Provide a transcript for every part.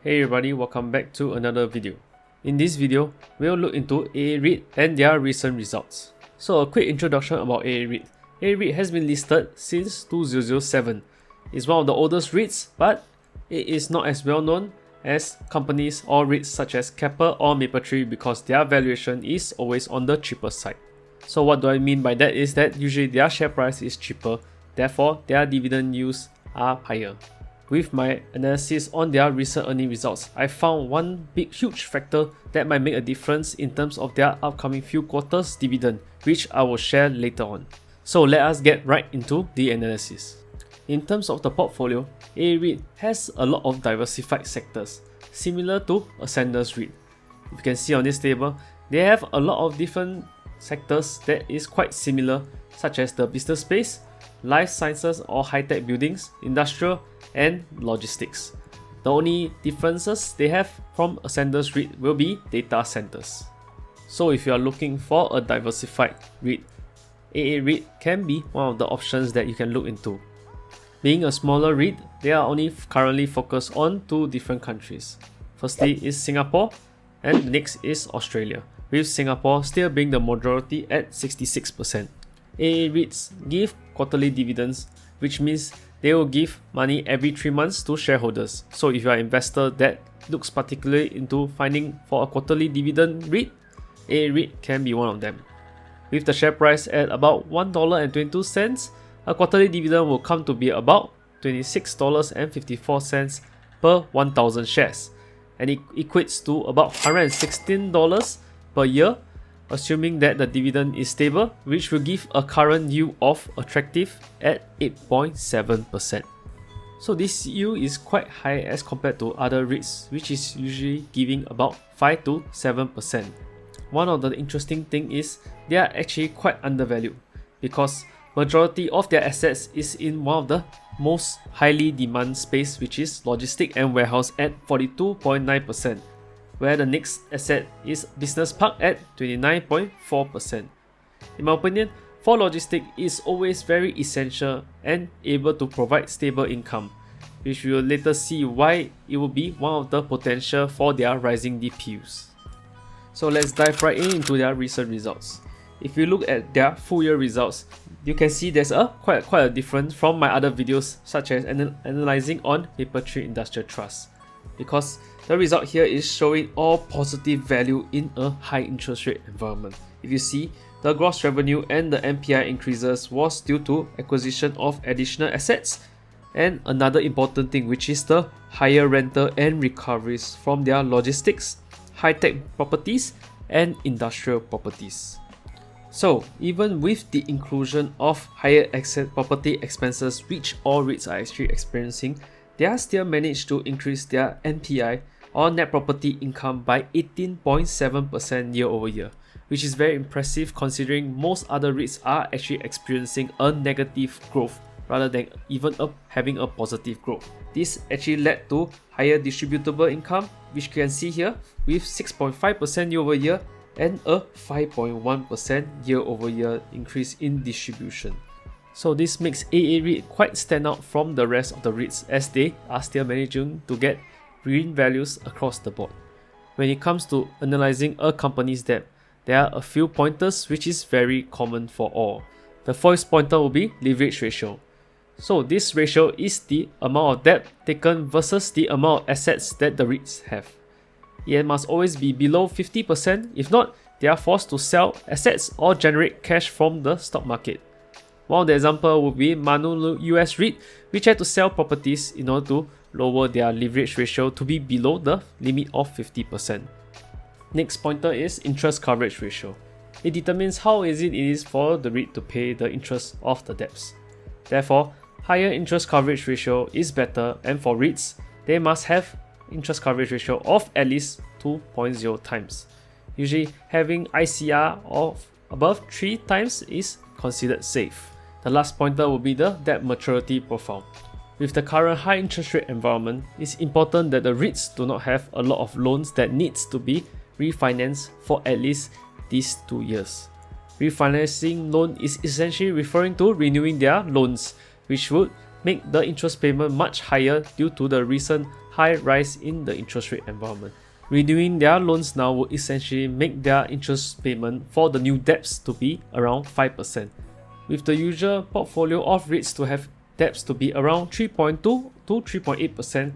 Hey everybody, welcome back to another video. In this video, we'll look into AA Reit and their recent results. So a quick introduction about AA Reit. AA Reit has been listed since 2007. It's one of the oldest REITs, but it is not as well known as companies or REITs such as Kappa or Mapletree because their valuation is always on the cheaper side. So what do I mean by that is that usually their share price is cheaper, therefore their dividend yields are higher. With my analysis on their recent earning results, I found one huge factor that might make a difference in terms of their upcoming few quarters dividend, which I will share later on. So let us get right into the analysis. In terms of the portfolio, AA Reit has a lot of diversified sectors, similar to Ascender's REIT. If you can see on this table, they have a lot of different sectors that is quite similar, such as the business space, life sciences or high-tech buildings, industrial, and logistics. The only differences they have from Ascender's REIT will be data centers. So if you are looking for a diversified REIT, AA Reit can be one of the options that you can look into. Being a smaller REIT, they are only currently focused on two different countries. Firstly is Singapore, and the next is Australia, with Singapore still being the majority at 66%. AA REITs give quarterly dividends, which means they will give money every 3 months to shareholders. So if you are an investor that looks particularly into finding for a quarterly dividend REIT, AA Reit can be one of them. With the share price at about $1.22, a quarterly dividend will come to be about $26.54 per 1,000 shares, and it equates to about $116 per year, assuming that the dividend is stable, which will give a current yield of attractive at 8.7%. So this yield is quite high as compared to other REITs, which is usually giving about 5 to 7%. One of the interesting things is they are actually quite undervalued because majority of their assets is in one of the most highly demand space, which is logistic and warehouse at 42.9%. where the next asset is business park at 29.4%. In my opinion, for logistics is always very essential and able to provide stable income, which we will later see why it will be one of the potential for their rising DPUs. So let's dive right into their recent results. If you look at their full year results, you can see there's quite a difference from my other videos such as analyzing on Mapletree Industrial Trust, because the result here is showing all positive value in a high interest rate environment. If you see, the gross revenue and the NPI increases was due to acquisition of additional assets, and another important thing, which is the higher rental and recoveries from their logistics, high-tech properties, and industrial properties. So even with the inclusion of higher property expenses, which all REITs are actually experiencing, they are still managed to increase their NPI or net property income by 18.7% year over year, which is very impressive considering most other REITs are actually experiencing a negative growth rather than even having a positive growth. This actually led to higher distributable income, which you can see here with 6.5% year over year and a 5.1% year over year increase in distribution. So this makes AA Reit quite stand out from the rest of the REITs as they are still managing to get green values across the board. When it comes to analyzing a company's debt, there are a few pointers which is very common for all. The first pointer will be leverage ratio. So this ratio is the amount of debt taken versus the amount of assets that the REITs have. It must always be below 50%, if not, they are forced to sell assets or generate cash from the stock market. One of the examples would be Manu US REIT, which had to sell properties in order to lower their leverage ratio to be below the limit of 50%. Next pointer is interest coverage ratio. It determines how easy it is for the REIT to pay the interest of the debts. Therefore, higher interest coverage ratio is better, and for REITs, they must have interest coverage ratio of at least 2.0 times. Usually, having ICR of above 3 times is considered safe. The last pointer will be the debt maturity profile. With the current high interest rate environment, it's important that the REITs do not have a lot of loans that needs to be refinanced for at least these 2 years. Refinancing loan is essentially referring to renewing their loans, which would make the interest payment much higher due to the recent high rise in the interest rate environment. Renewing their loans now will essentially make their interest payment for the new debts to be around 5%, with the usual portfolio of REITs to have debts to be around 3.2 to 3.8%.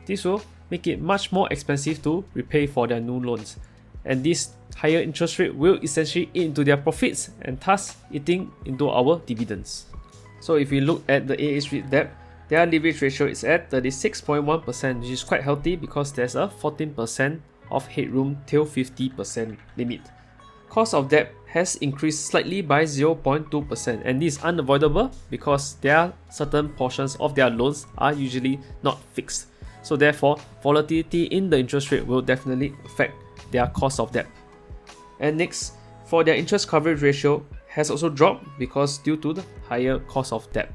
This will make it much more expensive to repay for their new loans, and this higher interest rate will essentially eat into their profits and thus eating into our dividends. So if we look at the AA's REIT debt, their leverage ratio is at 36.1%, which is quite healthy because there's a 14% of headroom till 50% limit. Cost of debt has increased slightly by 0.2%, and this is unavoidable because there are certain portions of their loans are usually not fixed. So therefore, volatility in the interest rate will definitely affect their cost of debt. And next, for their interest coverage ratio has also dropped because due to the higher cost of debt.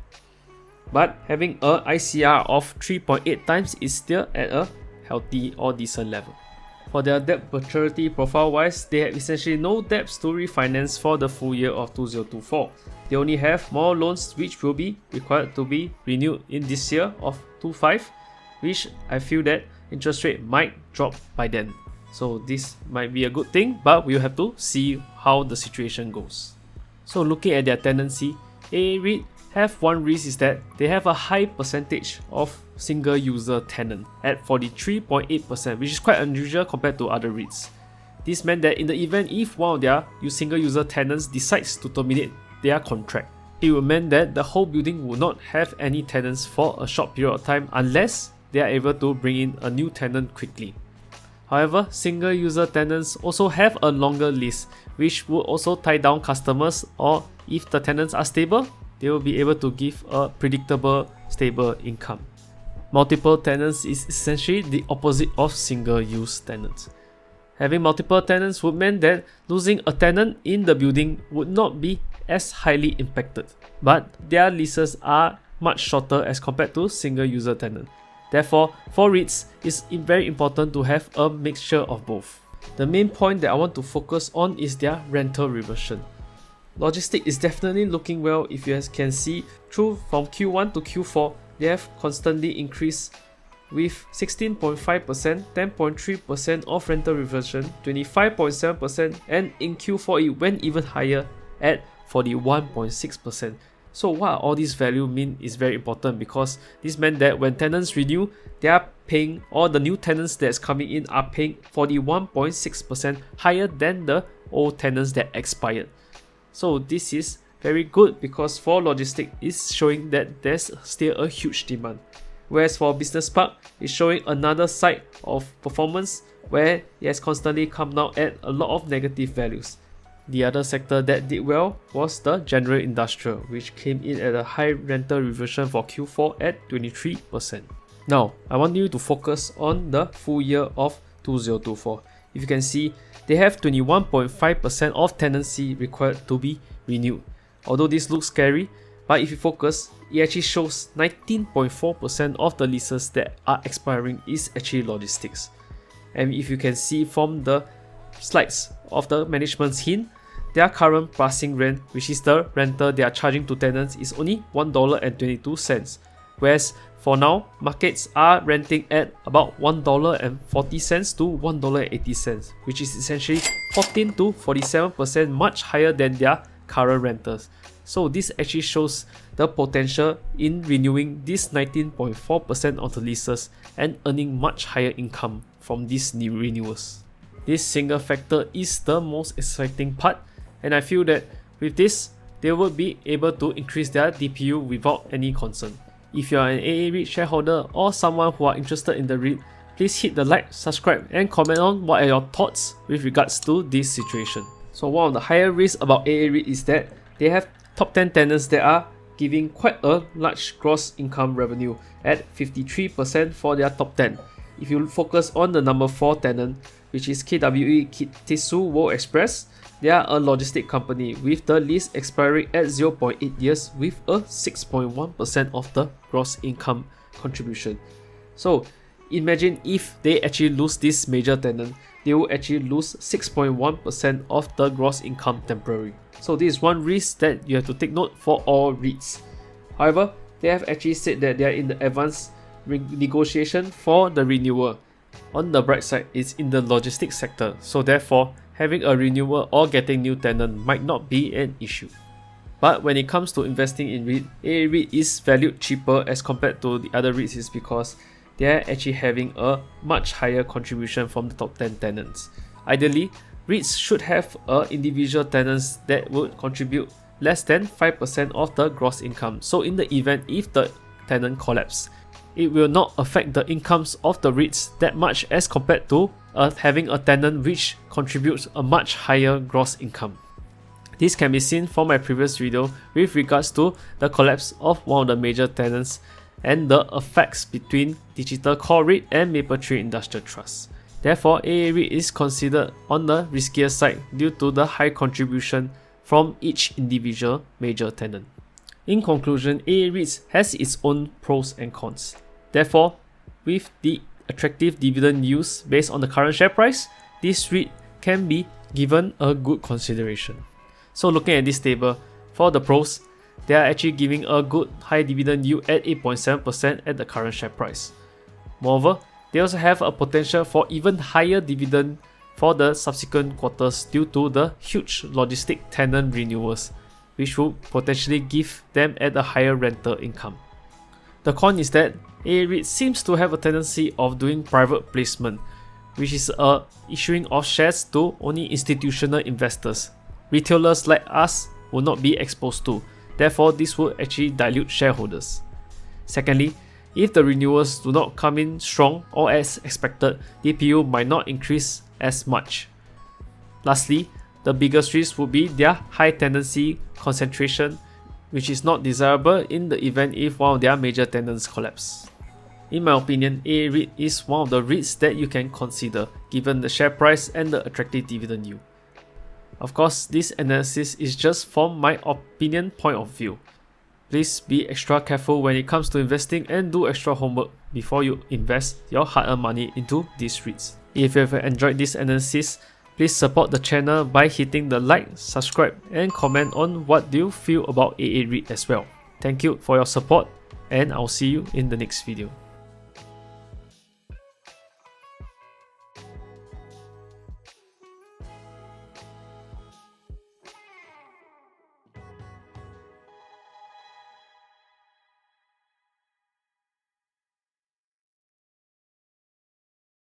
But having a ICR of 3.8 times is still at a healthy or decent level. For their debt maturity profile wise, they have essentially no debts to refinance for the full year of 2024. They only have more loans which will be required to be renewed in this year of 25, which I feel that interest rate might drop by then. So this might be a good thing, but we'll have to see how the situation goes. So looking at their tenancy, AA REIT have one risk is that they have a high percentage of single user tenant at 43.8%, which is quite unusual compared to other REITs. This meant that in the event if one of their single user tenants decides to terminate their contract, it would mean that the whole building will not have any tenants for a short period of time unless they are able to bring in a new tenant quickly. However, single user tenants also have a longer lease, which will also tie down customers, or if the tenants are stable, they will be able to give a predictable, stable income. Multiple tenants is essentially the opposite of single-use tenants. Having multiple tenants would mean that losing a tenant in the building would not be as highly impacted, but their leases are much shorter as compared to single-user tenant. Therefore, for REITs, it's very important to have a mixture of both. The main point that I want to focus on is their rental reversion. Logistics is definitely looking well. If you guys can see, through from Q1 to Q4, they have constantly increased with 16.5%, 10.3% of rental reversion, 25.7%, and in Q4 it went even higher at 41.6%. So what all these value mean is very important, because this meant that when tenants renew, they are paying, or the new tenants that's coming in are paying 41.6% higher than the old tenants that expired. So this is very good because for logistics it's showing that there's still a huge demand. Whereas for business park, it's showing another side of performance where it has constantly come down at a lot of negative values. The other sector that did well was the general industrial, which came in at a high rental reversion for Q4 at 23%. Now, I want you to focus on the full year of 2024. If you can see, they have 21.5% of tenancy required to be renewed. Although this looks scary, but if you focus, it actually shows 19.4% of the leases that are expiring is actually logistics. And if you can see from the slides of the management's hint, their current passing rent, which is the rental they are charging to tenants, is only $1.22. Whereas for now, markets are renting at about $1.40 to $1.80, which is essentially 14 to 47% much higher than their current rentals. So this actually shows the potential in renewing this 19.4% of the leases and earning much higher income from these new renewals. This single factor is the most exciting part, and I feel that with this, they will be able to increase their DPU without any concern. If you are an AA REIT shareholder or someone who are interested in the REIT, please hit the like, subscribe, and comment on what are your thoughts with regards to this situation. So one of the higher risks about AA REIT is that they have top 10 tenants that are giving quite a large gross income revenue at 53% for their top 10. If you focus on the number 4 tenant, which is KWE Kitsu World Express, they are a logistic company with the lease expiring at 0.8 years with a 6.1% of the gross income contribution. So imagine if they actually lose this major tenant, they will actually lose 6.1% of the gross income temporary. So this is one risk that you have to take note for all REITs. However, they have actually said that they are in the advanced negotiation for the renewal. On the bright side, it's in the logistics sector, so therefore, having a renewal or getting new tenant might not be an issue. But when it comes to investing in REIT, AA REIT is valued cheaper as compared to the other REITs is because they are actually having a much higher contribution from the top 10 tenants. Ideally, REITs should have individual tenants that would contribute less than 5% of the gross income. So in the event if the tenant collapse, it will not affect the incomes of the REITs that much as compared to having a tenant which contributes a much higher gross income. This can be seen from my previous video with regards to the collapse of one of the major tenants and the effects between Digital Core REIT and Mapletree Industrial Trust. Therefore, AA REIT is considered on the riskier side due to the high contribution from each individual major tenant. In conclusion, AA REIT has its own pros and cons. Therefore, with the attractive dividend yields based on the current share price, this REIT can be given a good consideration. So looking at this table, for the pros, they are actually giving a good high dividend yield at 8.7% at the current share price. Moreover, they also have a potential for even higher dividend for the subsequent quarters due to the huge logistic tenant renewals, which will potentially give them at a higher rental income. The con is that AA REIT seems to have a tendency of doing private placement, which is a issuing of shares to only institutional investors. Retailers like us will not be exposed to, therefore this will actually dilute shareholders. Secondly, if the renewals do not come in strong or as expected, DPU might not increase as much. Lastly, the biggest risk would be their high tenancy concentration, which is not desirable in the event if one of their major tenants collapse. In my opinion, AA REIT is one of the REITs that you can consider given the share price and the attractive dividend yield. Of course, this analysis is just from my opinion point of view. Please be extra careful when it comes to investing and do extra homework before you invest your hard-earned money into these REITs. If you have enjoyed this analysis, please support the channel by hitting the like, subscribe and comment on what do you feel about AA REIT as well. Thank you for your support and I'll see you in the next video.